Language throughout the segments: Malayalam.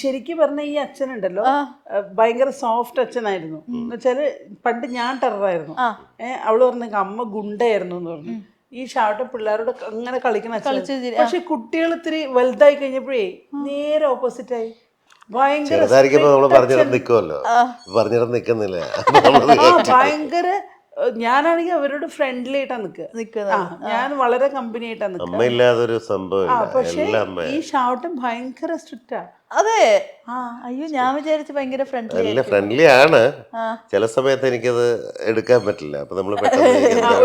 ശരിക്കും പറഞ്ഞ ഈ അച്ഛനുണ്ടല്ലോ ഭയങ്കര സോഫ്റ്റ് അച്ഛനായിരുന്നു. എന്നുവെച്ചാല് പണ്ട് ഞാൻ ടെററായിരുന്നു. അവള് പറഞ്ഞു അമ്മ ഗുണ്ടയായിരുന്നു എന്ന് പറഞ്ഞു. ഈ ഷാർട്ട് പിള്ളേരോട് അങ്ങനെ കളിക്കുന്ന അച്ഛൻ. പക്ഷെ കുട്ടികൾ ഇത്തിരി വലുതായി കഴിഞ്ഞപ്പോഴേ നേരെ ഓപ്പോസിറ്റ് ആയി. ഭയങ്കര ഭയങ്കര ഞാനാണെങ്കിൽ അവരോട് ഫ്രണ്ട്ലി ആയിട്ടാ നിക്കുക. ഞാൻ വളരെ കമ്പനി ആയിട്ടാ നിക്കുക. പക്ഷെ ഈ ഷാർട്ടും ഭയങ്കര സ്ട്രിക്റ്റാ. അതെ. അയ്യോ, ഞാൻ വിചാരിച്ചു ഭയങ്കര ഫ്രണ്ട്ലി ആണ്. ചില സമയത്ത് എനിക്കത് എടുക്കാൻ പറ്റില്ല. അപ്പൊ നമ്മള്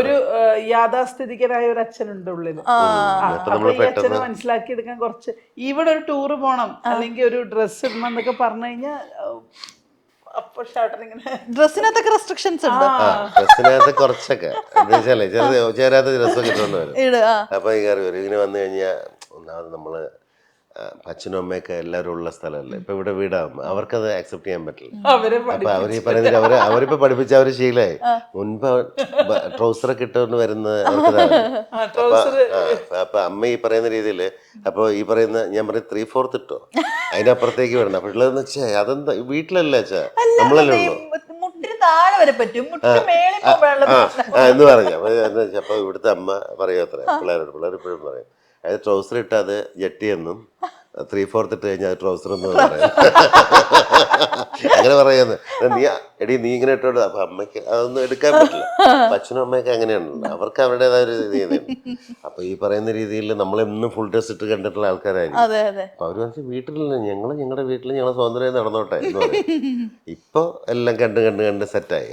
ഒരു യാഥാസ്ഥിതികനായ ഒരു അച്ഛനുണ്ട് ഉള്ളില്. അപ്പൊ ഈ അച്ഛനെ മനസ്സിലാക്കി എടുക്കാൻ കുറച്ച്, ഇവിടെ ഒരു ടൂറ് പോണം അല്ലെങ്കിൽ ഒരു ഡ്രസ്സ് ഇടണം എന്നൊക്കെ പറഞ്ഞു കഴിഞ്ഞാൽ അപ്പൊ ഷർട്ടിനിങ്ങനെ ഡ്രസ്സിനകത്തൊക്കെ റെസ്ട്രിക്ഷൻസ് ഉണ്ട്. ഡ്രസ്സിനകത്ത് കുറച്ചൊക്കെ ചേരാത്ത ഡ്രസ്സൊക്കെ ഇട്ടുകൊണ്ട് വരും. അപ്പൊ ഈ കയറി വരും. ഇങ്ങനെ വന്നു കഴിഞ്ഞാൽ ഒന്നാമത് നമ്മള് അച്ഛനും അമ്മയൊക്കെ എല്ലാവരും ഉള്ള സ്ഥലമല്ലേ. ഇപ്പൊ ഇവിടെ വീടാകുമ്പോ അവർക്കത് അക്സെപ്റ്റ് ചെയ്യാൻ പറ്റില്ല. അപ്പൊ അവര് ഈ പറയുന്നത് അവരിപ്പോ പഠിപ്പിച്ച അവര് ശീലമായി. മുൻപ് ട്രൗസറൊക്കെ ഇട്ടുകൊണ്ട് വരുന്നത് അപ്പൊ അമ്മ ഈ പറയുന്ന രീതിയില്, അപ്പൊ ഈ പറയുന്ന ഞാൻ പറയും 3/4 ഇട്ടോ, അതിനപ്പുറത്തേക്ക് വരണം. അപ്പൊ ഉള്ളതെന്ന് വെച്ചാൽ അതെന്താ വീട്ടിലല്ലേ വെച്ചാ നമ്മളല്ലേ ഉള്ളൂ എന്ന് പറഞ്ഞു. അപ്പൊ ഇവിടുത്തെ അമ്മ പറയും അത്ര പിള്ളേർ ഇപ്പോഴും പറയും, അതായത് ട്രൗസർ ഇട്ട് അത് ജെട്ടിയെന്നും 3/4 ഇട്ട് കഴിഞ്ഞാൽ അത് ട്രൗസർ എന്നും പറയും. അങ്ങനെ പറയുന്നത്. നീ ഇങ്ങനെ ഇട്ടോണ്ട് അപ്പൊ അമ്മയ്ക്ക് അതൊന്നും എടുക്കാൻ പറ്റില്ല. അച്ഛനും അമ്മയൊക്കെ അങ്ങനെയാണല്ലോ, അവർക്ക് അവരുടേതായ ഒരു രീതി. അപ്പൊ ഈ പറയുന്ന രീതിയിൽ നമ്മളെന്നും ഫുൾ ഡ്രസ് ഇട്ട് കണ്ടിട്ടുള്ള ആൾക്കാരായിരിക്കും. അപ്പൊ അവര് മനസ്സിൽ വീട്ടിലില്ല, ഞങ്ങളുടെ വീട്ടിൽ ഞങ്ങൾ സ്വാതന്ത്ര്യം നടന്നോട്ടെ എന്ന് പറയും. ഇപ്പൊ എല്ലാം കണ്ട് സെറ്റായി.